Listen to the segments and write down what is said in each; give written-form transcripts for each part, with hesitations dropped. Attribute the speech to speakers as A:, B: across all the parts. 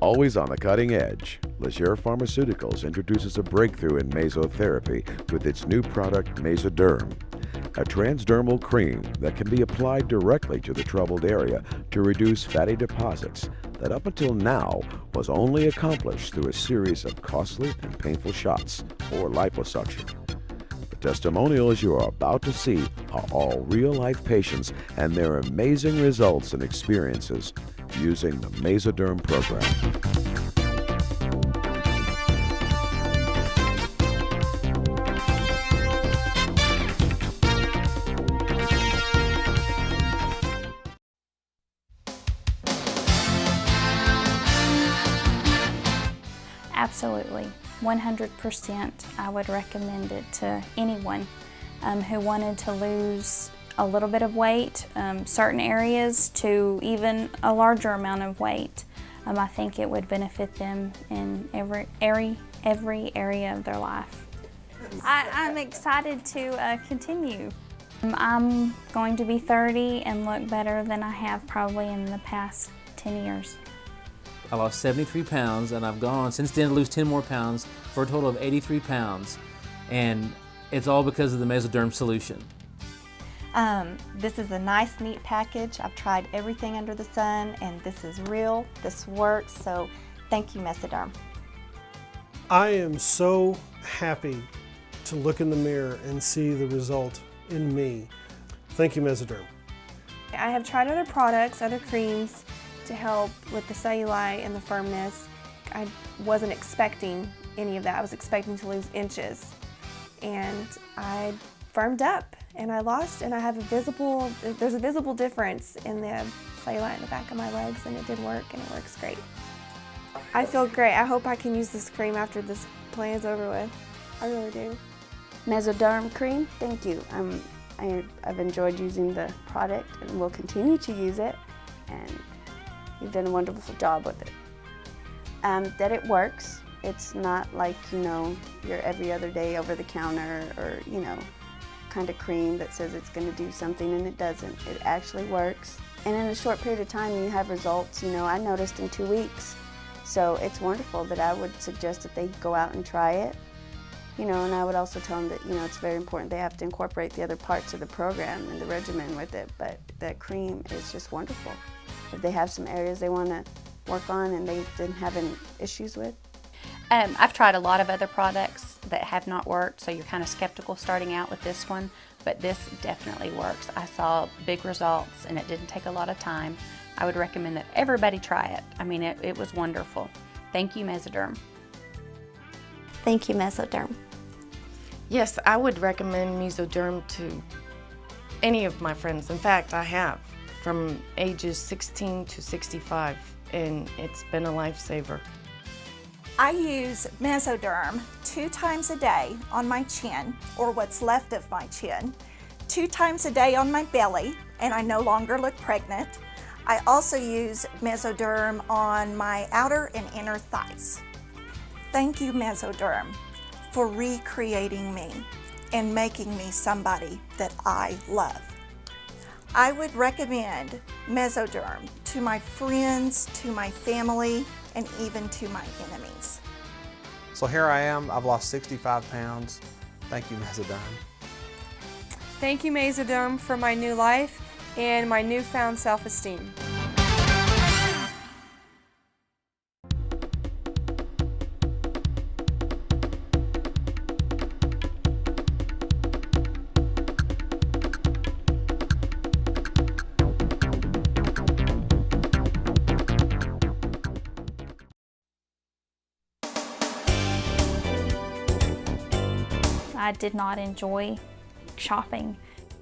A: Always on the cutting edge, Legere Pharmaceuticals introduces a breakthrough in mesotherapy with its new product, MesoDerm, a transdermal cream that can be applied directly to the troubled area to reduce fatty deposits that up until now was only accomplished through a series of costly and painful shots or liposuction. The testimonials you are about to see are all real-life patients and their amazing results and experiences using the MesoDerm program.
B: Absolutely, 100%. I would recommend it to anyone who wanted to lose a little bit of weight, certain areas, to even a larger amount of weight. I think it would benefit them in every area of their life. I'm excited to continue. I'm going to be 30 and look better than I have probably in the past 10 years.
C: I lost 73 pounds and I've gone since then to lose 10 more pounds for a total of 83 pounds. And it's all because of the MesoDerm solution.
D: This is a nice, neat package. I've tried everything under the sun and this is real, this works, so thank you, MesoDerm.
E: I am so happy to look in the mirror and see the result in me. Thank you, MesoDerm.
F: I have tried other products, other creams to help with the cellulite and the firmness. I wasn't expecting any of that. I was expecting to lose inches. And I firmed up and I lost, and I have there's a visible difference in the cellulite in the back of my legs, and it did work, and it works great. I feel great. I hope I can use this cream after this plan is over with. I really do.
G: MesoDerm Cream, thank you. I've enjoyed using the product and will continue to use it, and you've done a wonderful job with it. That it works. It's not like, your every other day over the counter or, kind of cream that says it's going to do something and it doesn't. It actually works. And in a short period of time you have results, I noticed in 2 weeks. So it's wonderful that I would suggest that they go out and try it. And I would also tell them that, it's very important they have to incorporate the other parts of the program and the regimen with it, but the cream is just wonderful. If they have some areas they want to work on and they didn't have any issues with.
H: I've tried a lot of other products that have not worked, so you're kind of skeptical starting out with this one, but this definitely works. I saw big results and it didn't take a lot of time. I would recommend that everybody try it. I mean, it was wonderful. Thank you, MesoDerm.
D: Thank you, MesoDerm.
I: Yes, I would recommend MesoDerm to any of my friends. In fact, I have, from ages 16 to 65, and it's been a lifesaver.
J: I use MesoDerm 2 times a day on my chin, or what's left of my chin, 2 times a day on my belly, and I no longer look pregnant. I also use MesoDerm on my outer and inner thighs. Thank you, MesoDerm, for recreating me and making me somebody that I love. I would recommend MesoDerm to my friends, to my family, and even to my enemies.
K: So here I am, I've lost 65 pounds. Thank you, MesoDerm.
F: Thank you, MesoDerm, for my new life and my newfound self-esteem.
B: I did not enjoy shopping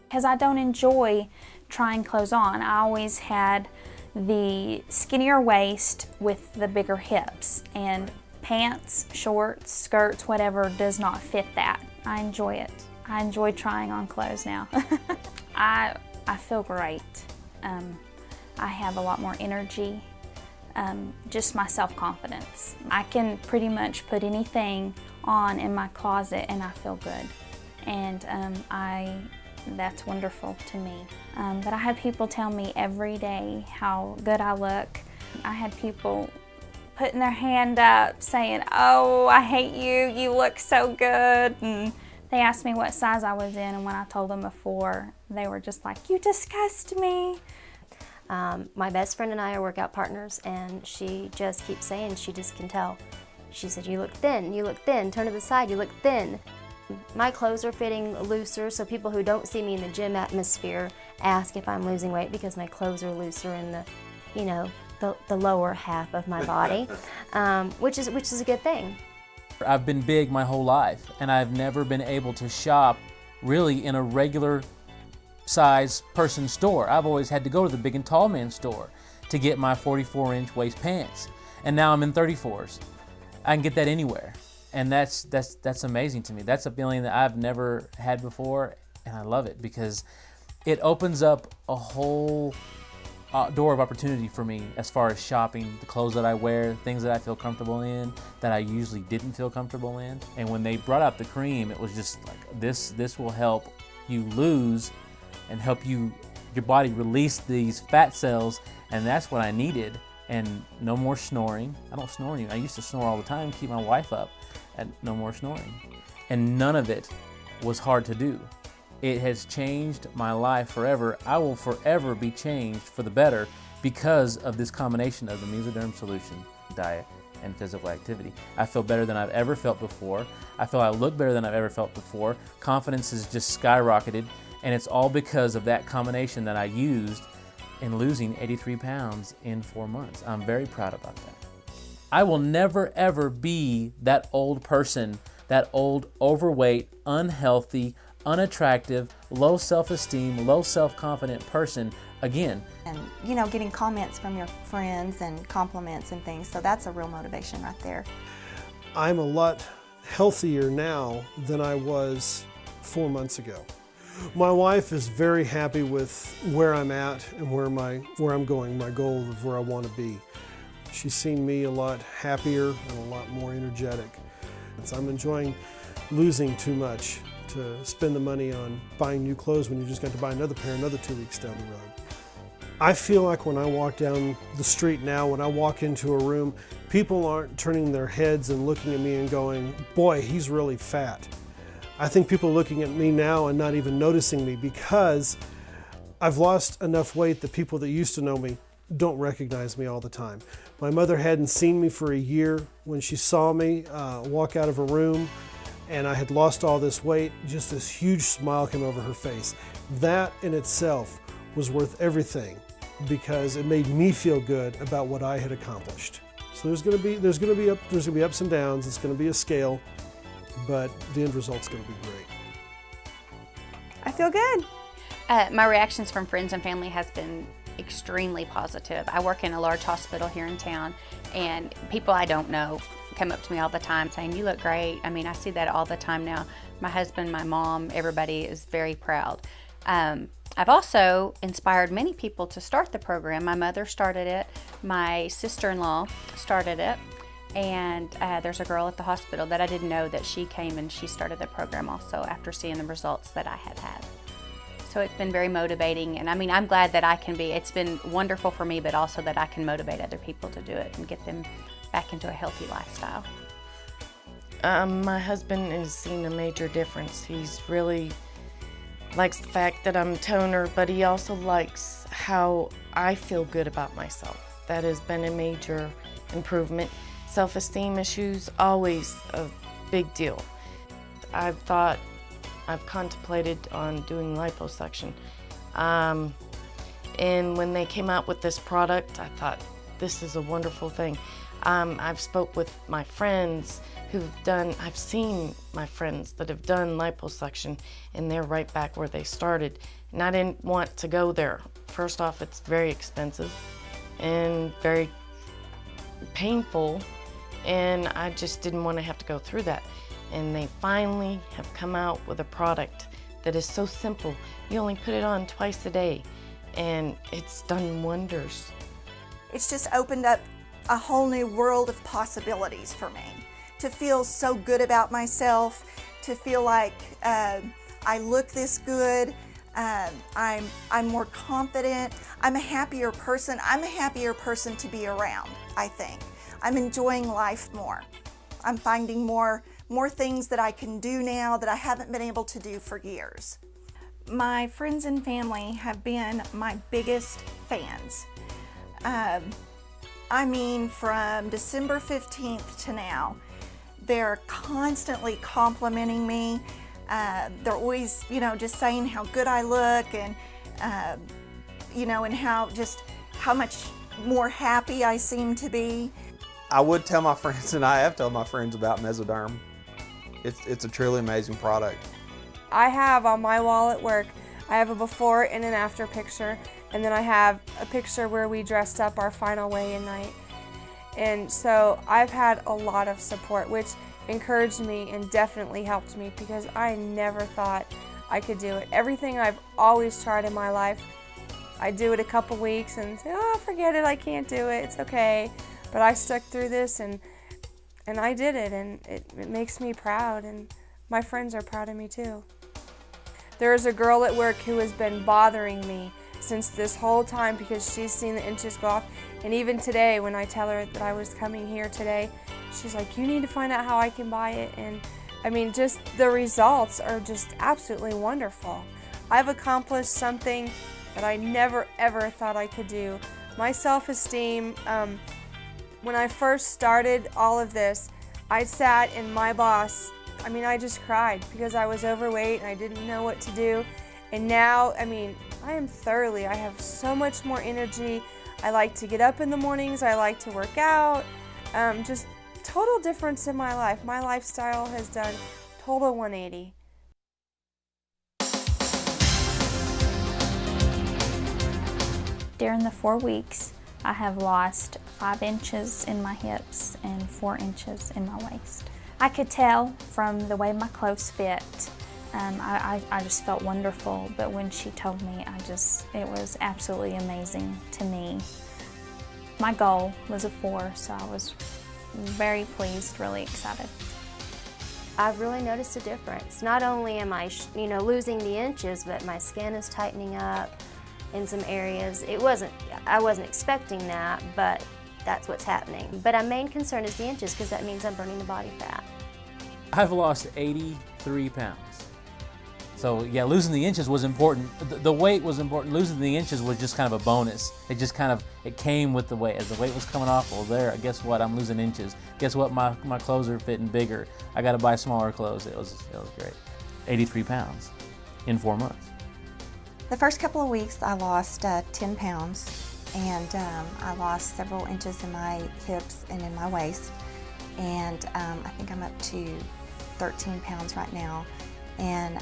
B: because I don't enjoy trying clothes on. I always had the skinnier waist with the bigger hips, and pants, shorts, skirts, whatever does not fit that. I enjoy it. I enjoy trying on clothes now. I feel great. I have a lot more energy, just my self-confidence. I can pretty much put anything on in my closet and I feel good, and that's wonderful to me. But I have people tell me every day how good I look. I had people putting their hand up saying, "Oh, I hate you, you look so good." And they asked me what size I was in, and when I told them before, they were just like, "You disgust me."
L: My best friend and I are workout partners, and she just keeps saying she just can tell. She said, "You look thin, turn to the side, you look thin." My clothes are fitting looser, so people who don't see me in the gym atmosphere ask if I'm losing weight because my clothes are looser in the, you know, the lower half of my body, which is a good thing.
C: I've been big my whole life, and I've never been able to shop really in a regular size person store. I've always had to go to the big and tall man store to get my 44-inch waist pants, and now I'm in 34s. I can get that anywhere, and that's amazing to me. That's a feeling that I've never had before, and I love it because it opens up a whole door of opportunity for me as far as shopping, the clothes that I wear, things that I feel comfortable in that I usually didn't feel comfortable in. And when they brought out the cream, it was just like, this will help you lose and help your body release these fat cells, and that's what I needed. And no more snoring. I don't snore anymore. I used to snore all the time to keep my wife up, and no more snoring. And none of it was hard to do. It has changed my life forever. I will forever be changed for the better because of this combination of the MesoDerm solution, diet, and physical activity. I feel better than I've ever felt before. I feel I look better than I've ever felt before. Confidence has just skyrocketed, and it's all because of that combination that I used in losing 83 pounds in 4 months. I'm very proud about that. I will never ever be that old person, that old, overweight, unhealthy, unattractive, low self-esteem, low self-confident person again.
D: And you know, getting comments from your friends and compliments and things, so that's a real motivation right there.
E: I'm a lot healthier now than I was 4 months ago. My wife is very happy with where I'm at and where I'm going, my goal of where I want to be. She's seen me a lot happier and a lot more energetic. So I'm enjoying losing too much to spend the money on buying new clothes when you just got to buy another pair another 2 weeks down the road. I feel like when I walk down the street now, when I walk into a room, people aren't turning their heads and looking at me and going, "Boy, he's really fat." I think people are looking at me now and not even noticing me because I've lost enough weight that people that used to know me don't recognize me all the time. My mother hadn't seen me for a year. When she saw me walk out of a room and I had lost all this weight, just this huge smile came over her face. That in itself was worth everything because it made me feel good about what I had accomplished. So there's going to be ups and downs. It's going to be a scale, but the end result's going to be great.
F: I feel good.
H: My reactions from friends and family has been extremely positive. I work in a large hospital here in town, and people I don't know come up to me all the time saying, "You look great." I mean, I see that all the time now. My husband, my mom, everybody is very proud. I've also inspired many people to start the program. My mother started it, my sister-in-law started it, and there's a girl at the hospital that I didn't know that she came and she started the program also after seeing the results that I had had. So it's been very motivating, and I mean, I'm glad that I can be, it's been wonderful for me, but also that I can motivate other people to do it and get them back into a healthy lifestyle.
I: My husband has seen a major difference. He's really likes the fact that I'm a toner, but he also likes how I feel good about myself. That has been a major improvement. Self-esteem issues, always a big deal. I've contemplated on doing liposuction. And when they came out with this product, I thought, this is a wonderful thing. I've spoke with my friends I've seen my friends that have done liposuction, and they're right back where they started. And I didn't want to go there. First off, it's very expensive and very painful, and I just didn't want to have to go through that. And they finally have come out with a product that is so simple. You only put it on twice a day, and it's done wonders.
J: It's just opened up a whole new world of possibilities for me. To feel so good about myself, to feel like I look this good, I'm more confident, I'm a happier person. I'm a happier person to be around, I think. I'm enjoying life more. I'm finding more things that I can do now that I haven't been able to do for years. My friends and family have been my biggest fans. I mean, from December 15th to now, they're constantly complimenting me. They're always, just saying how good I look and, and how much more happy I seem to be.
K: I would tell my friends, and I have told my friends about MesoDerm. It's a truly amazing product.
F: I have on my wall at work, I have a before and an after picture, and then I have a picture where we dressed up our final weigh-in night. And so I've had a lot of support, which encouraged me and definitely helped me because I never thought I could do it. Everything I've always tried in my life, I do it a couple weeks and say, oh, forget it, I can't do it, it's okay. But I stuck through this and I did it, and it makes me proud, and my friends are proud of me too. There is a girl at work who has been bothering me since this whole time because she's seen the inches go off. And even today, when I tell her that I was coming here today, she's like, you need to find out how I can buy it. And I mean, just the results are just absolutely wonderful. I've accomplished something that I never ever thought I could do. My self-esteem, when I first started all of this, I sat and my boss, I just cried because I was overweight and I didn't know what to do. And now, I have so much more energy. I like to get up in the mornings, I like to work out. Just total difference in my life. My lifestyle has done total 180.
B: During the 4 weeks, I have lost 5 inches in my hips and 4 inches in my waist. I could tell from the way my clothes fit. I just felt wonderful, but when she told me, it was absolutely amazing to me. My goal was a 4, so I was very pleased, really excited.
L: I've really noticed a difference. Not only am I, losing the inches, but my skin is tightening up in some areas. I wasn't expecting that, but that's what's happening. But our main concern is the inches because that means I'm burning the body fat.
C: I've lost 83 pounds. So yeah, losing the inches was important. The weight was important. Losing the inches was just kind of a bonus. It came with the weight. As the weight was coming off, well, guess what? I'm losing inches. Guess what? My clothes are fitting bigger. I got to buy smaller clothes. It was great. 83 pounds in 4 months.
D: The first couple of weeks I lost 10 pounds, and I lost several inches in my hips and in my waist, and I think I'm up to 13 pounds right now. And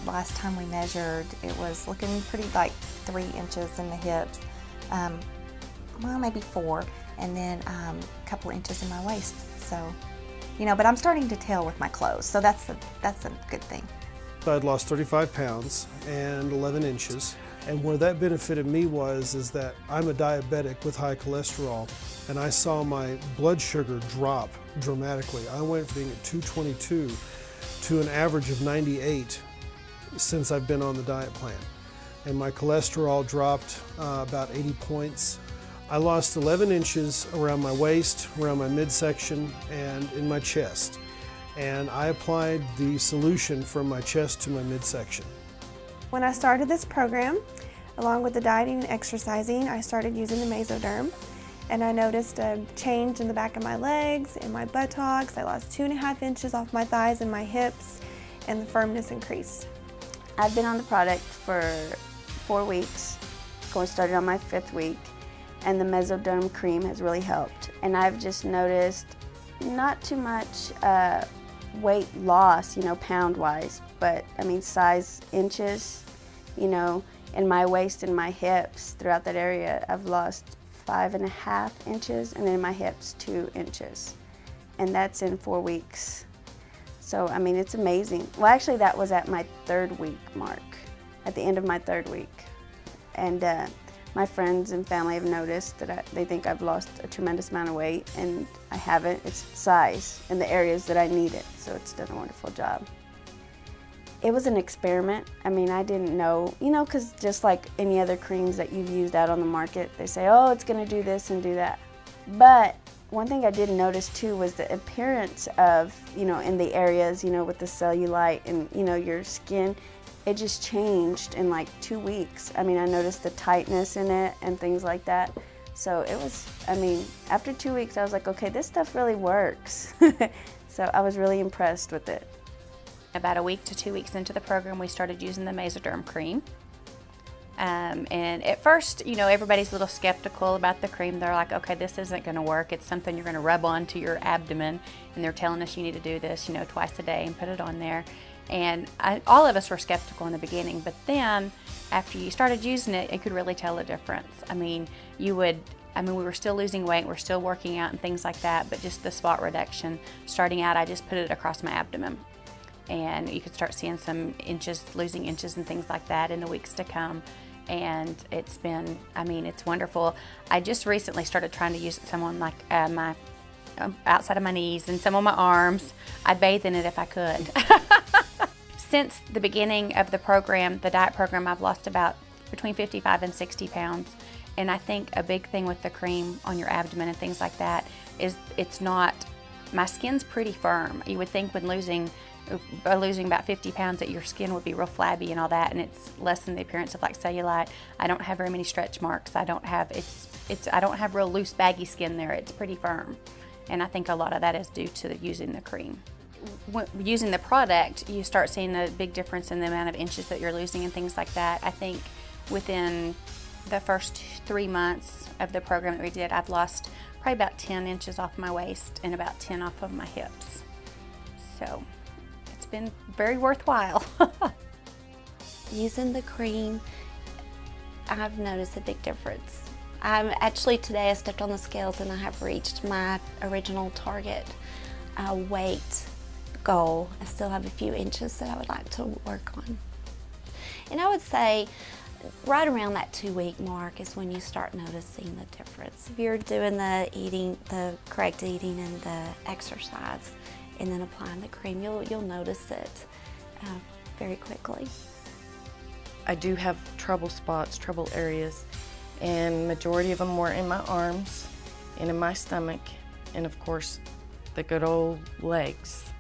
D: last time we measured, it was looking pretty like 3 inches in the hips, well, maybe 4, and then a couple of inches in my waist. So, but I'm starting to tell with my clothes, so that's a good thing.
E: I'd lost 35 pounds and 11 inches, and where that benefited me is that I'm a diabetic with high cholesterol, and I saw my blood sugar drop dramatically. I went from being at 222 to an average of 98 since I've been on the diet plan. And my cholesterol dropped about 80 points. I lost 11 inches around my waist, around my midsection, and in my chest. And I applied the solution from my chest to my midsection.
F: When I started this program, along with the dieting and exercising, I started using the MesoDerm. And I noticed a change in the back of my legs and my buttocks. I lost 2.5 inches off my thighs and my hips, and the firmness increased.
G: I've been on the product for 4 weeks, started on my 5th week, and the MesoDerm Cream has really helped. And I've just noticed not too much weight loss, pound-wise, but size inches, in my waist and my hips throughout that area. I've lost 5.5 inches, and then in my hips 2 inches, and that's in 4 weeks. So it's amazing. Well, actually that was at my 3rd week mark, at the end of my 3rd week, and my friends and family have noticed that they think I've lost a tremendous amount of weight, and I haven't. It's size in the areas that I need it, so it's done a wonderful job. It was an experiment. I didn't know, because just like any other creams that you've used out on the market, they say, oh, it's going to do this and do that. But One thing I did notice too was the appearance of, in the areas, with the cellulite and, your skin, it just changed in like 2 weeks. I mean, I noticed the tightness in it and things like that. So it was, after 2 weeks, I was like, okay, this stuff really works. So I was really impressed with it.
H: About a week to 2 weeks into the program, we started using the MesoDerm Cream. And at first, everybody's a little skeptical about the cream. They're like, okay, this isn't going to work. It's something you're going to rub onto your abdomen, and they're telling us you need to do this, twice a day and put it on there. And all of us were skeptical in the beginning, but then after you started using it, you could really tell a difference. We were still losing weight, we're still working out and things like that, but just the spot reduction. Starting out, I just put it across my abdomen, and you could start seeing some inches, losing inches and things like that in the weeks to come. And it's been, it's wonderful. I just recently started trying to use it some on my outside of my knees and some on my arms. I'd bathe in it if I could. Since the beginning of the program, the diet program, I've lost about between 55 and 60 pounds. And I think a big thing with the cream on your abdomen and things like that is my skin's pretty firm. You would think when losing about 50 pounds that your skin would be real flabby and all that, and it's less than the appearance of like cellulite. I don't have very many stretch marks. I don't have real loose baggy skin there. It's pretty firm. And I think a lot of that is due to using the cream. When using the product, you start seeing a big difference in the amount of inches that you're losing and things like that. I think within the first 3 months of the program that we did, I've lost probably about 10 inches off my waist and about 10 off of my hips. So it's been very worthwhile.
M: Using the cream, I've noticed a big difference. Actually today I stepped on the scales and I have reached my original target weight goal. I still have a few inches that I would like to work on. And I would say right around that 2-week mark is when you start noticing the difference. If you're doing the correct eating and the exercise and then applying the cream, you'll notice it very quickly.
I: I do have trouble spots, trouble areas, and majority of them were in my arms and in my stomach, and of course the good old legs.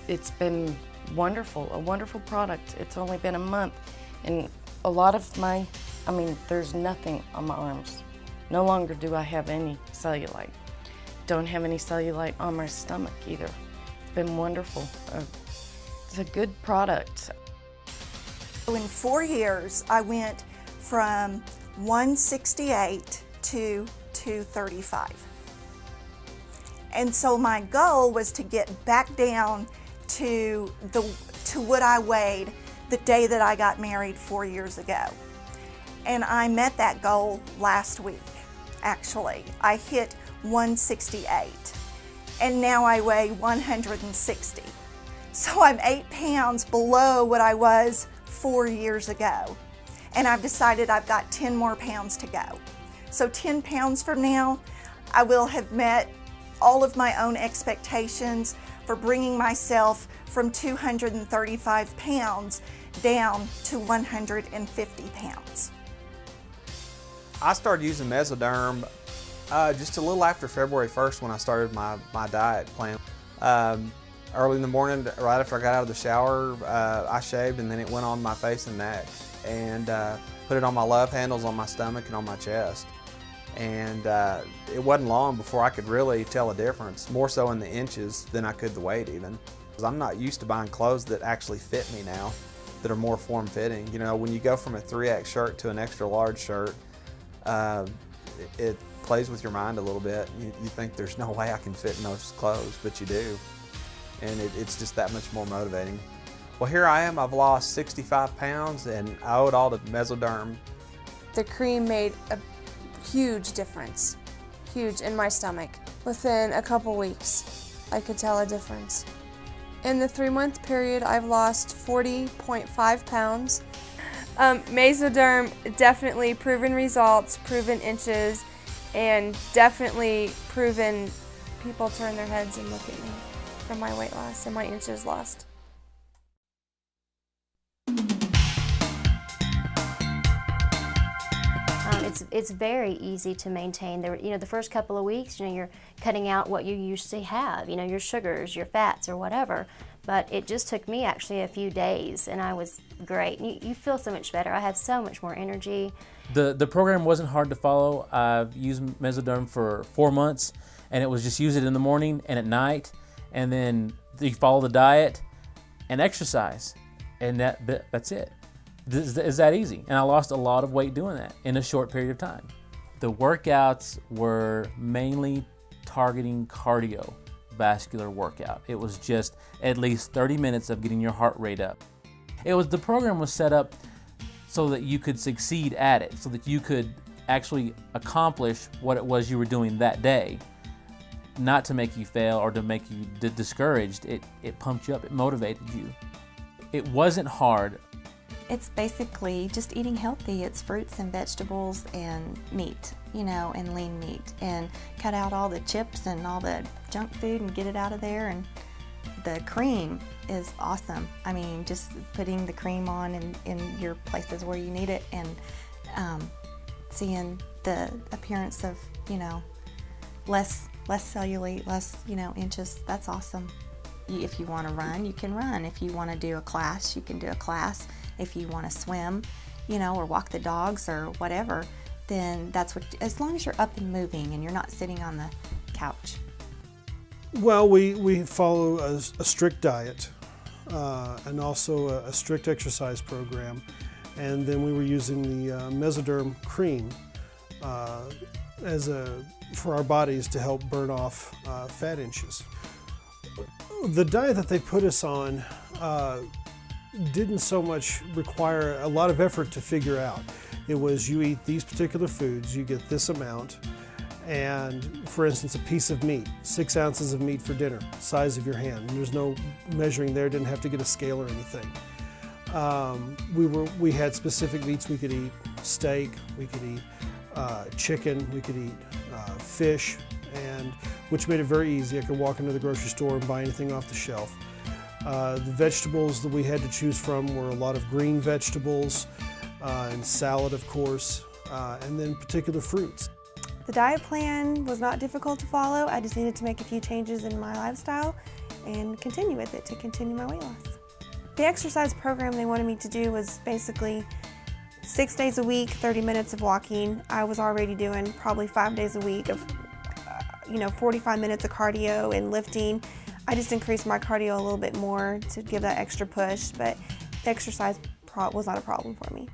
I: It's been wonderful, a wonderful product. It's only been a month, and a lot of there's nothing on my arms. No longer do I have any cellulite. Don't have any cellulite on my stomach either. It's been wonderful. It's a good product.
J: In 4 years, I went from 168 to 235. And so my goal was to get back down to what I weighed the day that I got married 4 years ago. And I met that goal last week, actually. I hit 168, and now I weigh 160. So I'm 8 pounds below what I was 4 years ago. And I've decided I've got 10 more pounds to go. So 10 pounds from now, I will have met all of my own expectations for bringing myself from 235 pounds down to 150 pounds.
K: I started using MesoDerm just a little after February 1st when I started my diet plan. Early in the morning, right after I got out of the shower, I shaved, and then it went on my face and neck, and put it on my love handles, on my stomach, and on my chest. And it wasn't long before I could really tell a difference, more so in the inches than I could the weight even. I'm not used to buying clothes that actually fit me now, that are more form-fitting. You know, when you go from a 3X shirt to an extra large shirt, it plays with your mind a little bit. You think there's no way I can fit in those clothes, but you do. And it's just that much more motivating. Well, here I am, I've lost 65 pounds, and I owe it all to MesoDerm.
F: The cream made a huge difference, huge, in my stomach. Within a couple weeks, I could tell a difference. In the 3-month period, I've lost 40.5 pounds. MesoDerm, definitely proven results, proven inches, and definitely proven people turn their heads and look at me from my weight loss and my inches lost.
L: It's very easy to maintain. The first couple of weeks, you're cutting out what you usually have, your sugars, your fats, or whatever. But it just took me actually a few days, and I was great. You feel so much better. I have so much more energy.
C: The program wasn't hard to follow. I've used MesoDerm for 4 months, and it was just use it in the morning and at night, and then you follow the diet and exercise, and that's it. It's that easy. And I lost a lot of weight doing that in a short period of time. The workouts were mainly targeting cardiovascular workout. It was just at least 30 minutes of getting your heart rate up. The program was set up so that you could succeed at it, so that you could actually accomplish what it was you were doing that day, not to make you fail or to make you discouraged. It pumped you up, it motivated you. It wasn't hard.
D: It's basically just eating healthy. It's fruits and vegetables and meat, and lean meat, and cut out all the chips and all the junk food and get it out of there. And the cream is awesome. I mean, just putting the cream on in your places where you need it, and seeing the appearance of, less cellulite, less, inches, that's awesome. If you want to run, you can run. If you want to do a class, you can do a class. If you want to swim, or walk the dogs or whatever, then that's as long as you're up and moving and you're not sitting on the couch.
E: Well, we follow a strict diet and also a strict exercise program. And then we were using the MesoDerm Cream for our bodies to help burn off fat inches. The diet that they put us on didn't so much require a lot of effort to figure out. It was, you eat these particular foods, you get this amount, and for instance, a piece of meat, 6 ounces of meat for dinner, size of your hand. And there's no measuring there, didn't have to get a scale or anything. We had specific meats we could eat: steak, we could eat chicken, we could eat fish, and which made it very easy. I could walk into the grocery store and buy anything off the shelf. The vegetables that we had to choose from were a lot of green vegetables and salad, of course, and then particular fruits.
F: The diet plan was not difficult to follow. I just needed to make a few changes in my lifestyle and continue with it to continue my weight loss. The exercise program they wanted me to do was basically 6 days a week, 30 minutes of walking. I was already doing probably 5 days a week of 45 minutes of cardio and lifting. I just increased my cardio a little bit more to give that extra push, but the exercise was not a problem for me.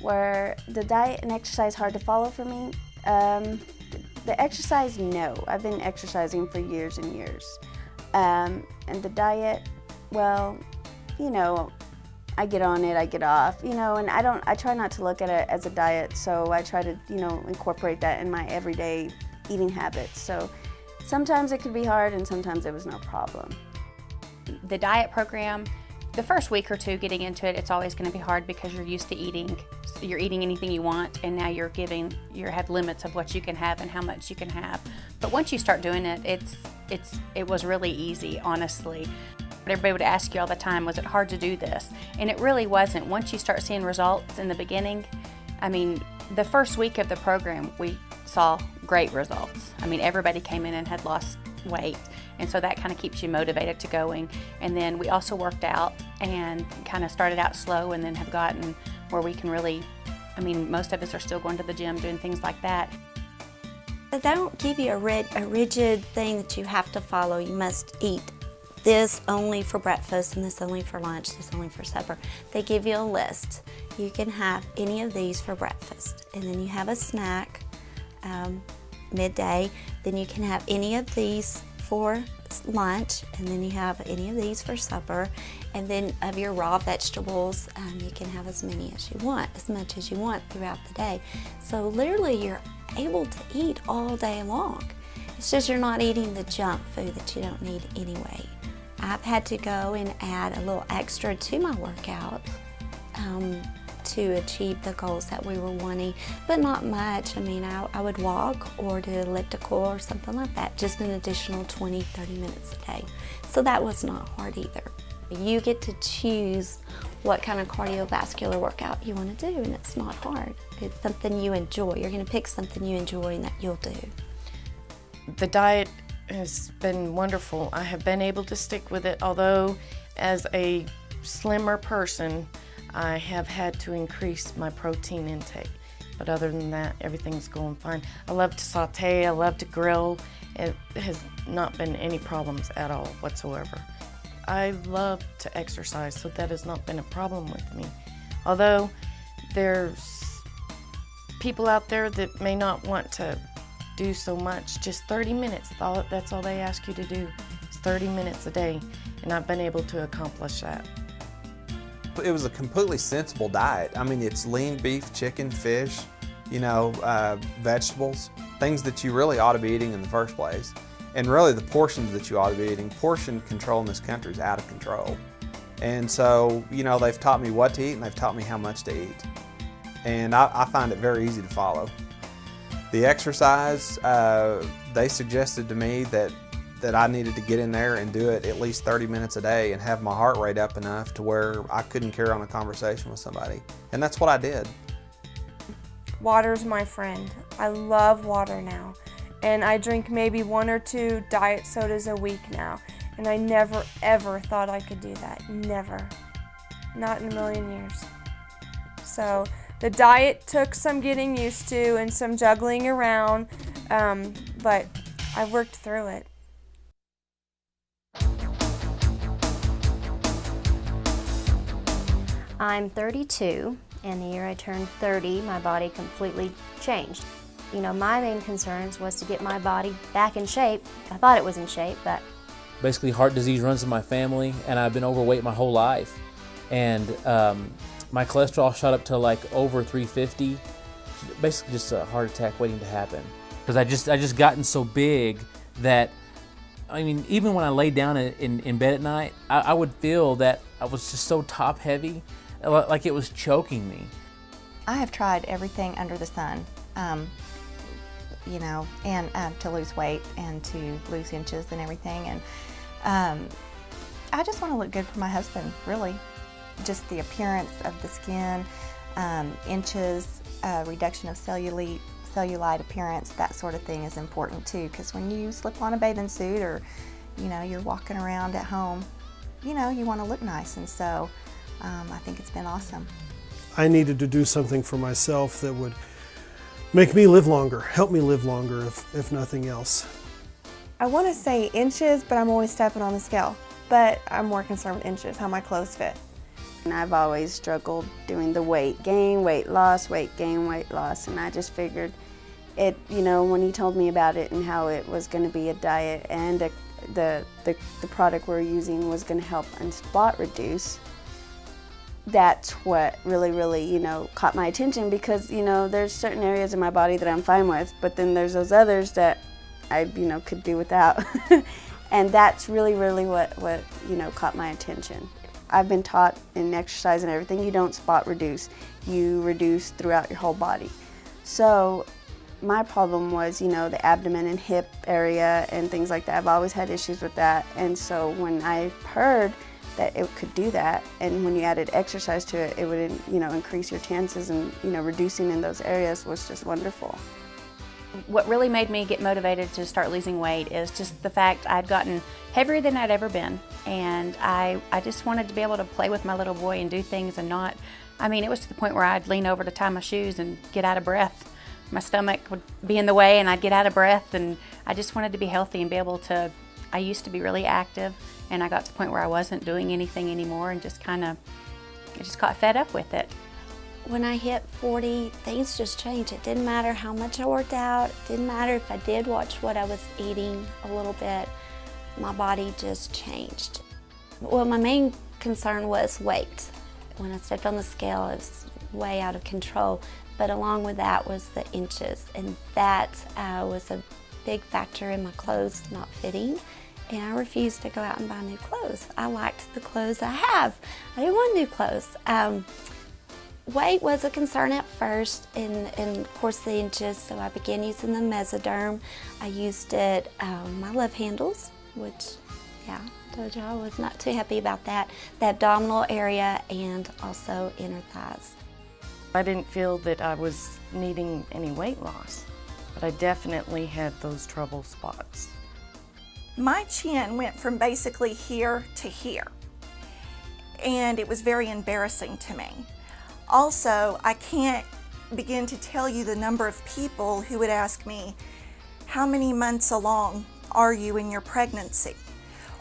G: Were the diet and exercise hard to follow for me? The exercise, no. I've been exercising for years and years. And the diet, well, I get on it, I get off, and I try not to look at it as a diet, so I try to, incorporate that in my everyday eating habits. So sometimes it could be hard and sometimes it was no problem.
H: The diet program, the first week or two getting into it, it's always going to be hard because you're used to eating. You're eating anything you want, and now you have limits of what you can have and how much you can have. But once you start doing it, it was really easy, honestly. Everybody would ask you all the time, was it hard to do this? And it really wasn't. Once you start seeing results in the beginning, the first week of the program, we saw great results. Everybody came in and had lost weight, and so that kind of keeps you motivated to going. And then we also worked out and kind of started out slow and then have gotten where we can really, most of us are still going to the gym doing things like that.
M: But they don't give you a rigid thing that you have to follow. You must eat this only for breakfast and this only for lunch, this only for supper. They give you a list. You can have any of these for breakfast, and then you have a snack midday, then you can have any of these for lunch, and then you have any of these for supper, and then of your raw vegetables, you can have as many as you want, as much as you want throughout the day. So literally you're able to eat all day long. It's just you're not eating the junk food that you don't need anyway. I've had to go and add a little extra to my workout to achieve the goals that we were wanting, but not much. I would walk or do elliptical or something like that, just an additional 20-30 minutes a day. So that was not hard either. You get to choose what kind of cardiovascular workout you want to do, and it's not hard. It's something you enjoy. You're going to pick something you enjoy and that you'll do.
I: The diet has been wonderful. I have been able to stick with it, although as a slimmer person, I have had to increase my protein intake. But other than that, everything's going fine. I love to saute, I love to grill. It has not been any problems at all whatsoever. I love to exercise, so that has not been a problem with me. Although there's people out there that may not want to do so much, just 30 minutes, that's all they ask you to do. It's 30 minutes a day, and I've been able to accomplish that.
K: It was a completely sensible diet. I mean, it's lean beef, chicken, fish, vegetables, things that you really ought to be eating in the first place. And really the portions that you ought to be eating. Portion control in this country is out of control. And so, they've taught me what to eat and they've taught me how much to eat. And I find it very easy to follow. The exercise, they suggested to me that I needed to get in there and do it at least 30 minutes a day and have my heart rate up enough to where I couldn't carry on a conversation with somebody. And that's what I did.
F: Water's my friend. I love water now. And I drink maybe 1 or 2 diet sodas a week now. And I never, ever thought I could do that. Never. Not in a million years. So the diet took some getting used to and some juggling around, but I worked through it.
L: I'm 32, and the year I turned 30, my body completely changed. My main concerns was to get my body back in shape. I thought it was in shape, but...
C: Basically, heart disease runs in my family, and I've been overweight my whole life. And my cholesterol shot up to like over 350. Basically just a heart attack waiting to happen. Because I just gotten so big that, even when I lay down in bed at night, I would feel that I was just so top heavy, like it was choking me.
D: I have tried everything under the sun, and to lose weight and to lose inches and everything. And I just want to look good for my husband, really. Just the appearance of the skin, inches, reduction of cellulite appearance, that sort of thing is important too, because when you slip on a bathing suit or, you're walking around at home, you want to look nice. And so I think it's been awesome.
E: I needed to do something for myself that would make me live longer, help me live longer, if nothing else.
F: I want to say inches, but I'm always stepping on the scale. But I'm more concerned with inches, how my clothes fit.
G: And I've always struggled doing the weight gain, weight loss, weight gain, weight loss, and I just figured it, when he told me about it and how it was going to be a diet and the product we're using was going to help and spot reduce, that's what really, caught my attention, because, there's certain areas in my body that I'm fine with, but then there's those others that I, could do without. And that's really what caught my attention. I've been taught in exercise and everything, you don't spot reduce, you reduce throughout your whole body. So my problem was, the abdomen and hip area and things like that. I've always had issues with that. And so when I heard that it could do that, and when you added exercise to it, it would, increase your chances, and, reducing in those areas was just wonderful.
H: What really made me get motivated to start losing weight is just the fact I'd gotten heavier than I'd ever been, and I just wanted to be able to play with my little boy and do things and not, it was to the point where I'd lean over to tie my shoes and get out of breath. My stomach would be in the way and I'd get out of breath, and I just wanted to be healthy and be able to, I used to be really active, and I got to the point where I wasn't doing anything anymore and just I just got fed up with it.
M: When I hit 40, things just changed. It didn't matter how much I worked out. It didn't matter if I did watch what I was eating a little bit. My body just changed. Well, my main concern was weight. When I stepped on the scale, it was way out of control. But along with that was the inches. And that was a big factor in my clothes not fitting. And I refused to go out and buy new clothes. I liked the clothes I have. I didn't want new clothes. Weight was a concern at first, and of course the inches, so I began using the MesoDerm. I used it, my love handles, which Yeah, told you I was not too happy about that. The abdominal area and also inner thighs.
I: I didn't feel that I was needing any weight loss, but I definitely had those trouble spots.
J: My chin went from basically here to here, and it was very embarrassing to me. Also, I can't begin to tell you the number of people who would ask me, how many months along are you in your pregnancy?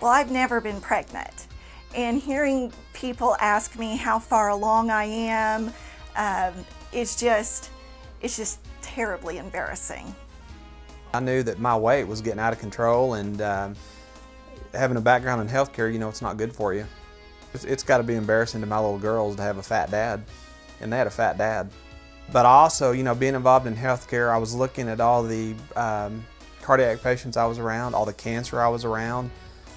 J: Well, I've never been pregnant, and hearing people ask me how far along I am, it's just terribly embarrassing.
K: I knew that my weight was getting out of control, and having a background in healthcare, you know, it's not good for you. It's got to be embarrassing to my little girls to have a fat dad, and they had a fat dad. But also, you know, being involved in healthcare, I was looking at all the cardiac patients I was around, all the cancer I was around,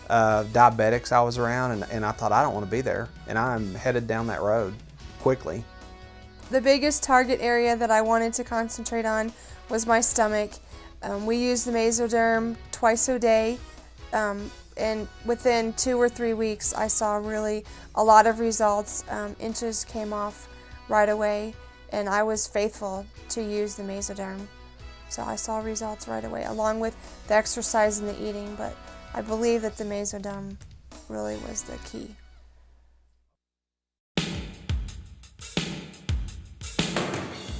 K: diabetics I was around, and I thought, I don't want to be there, and I'm headed down that road quickly.
F: The biggest target area that I wanted to concentrate on was my stomach. We used the MesoDerm twice a day, and within 2 or 3 weeks I saw really a lot of results. Inches came off right away, and I was faithful to use the MesoDerm. So I saw results right away, along with the exercise and the eating, but I believe that the MesoDerm really was the key.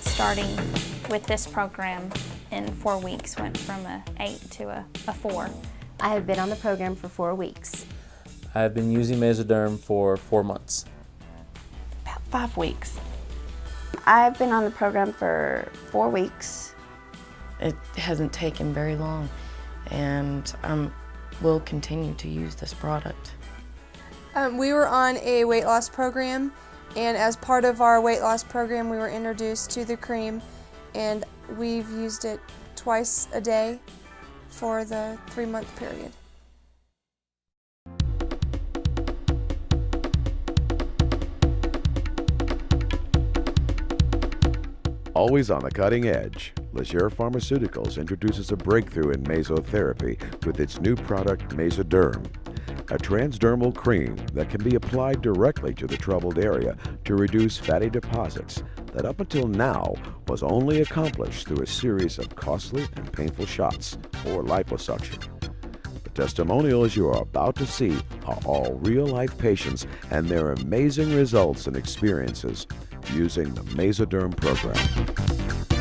B: Starting with this program in 4 weeks went from a 8 to a 4.
L: I have been on the program for 4 weeks.
C: I've been using MesoDerm for 4 months.
M: About 5 weeks. I've been on the program for 4 weeks.
I: It hasn't taken very long, and will continue to use this product.
F: We were on a weight loss program, and as part of our weight loss program we were introduced to the cream, and we've used it twice a day for the 3-month period.
A: Always on the cutting edge, Legere Pharmaceuticals introduces a breakthrough in mesotherapy with its new product MesoDerm, a transdermal cream that can be applied directly to the troubled area to reduce fatty deposits that up until now was only accomplished through a series of costly and painful shots or liposuction. The testimonials you are about to see are all real-life patients and their amazing results and experiences using the MesoDerm program.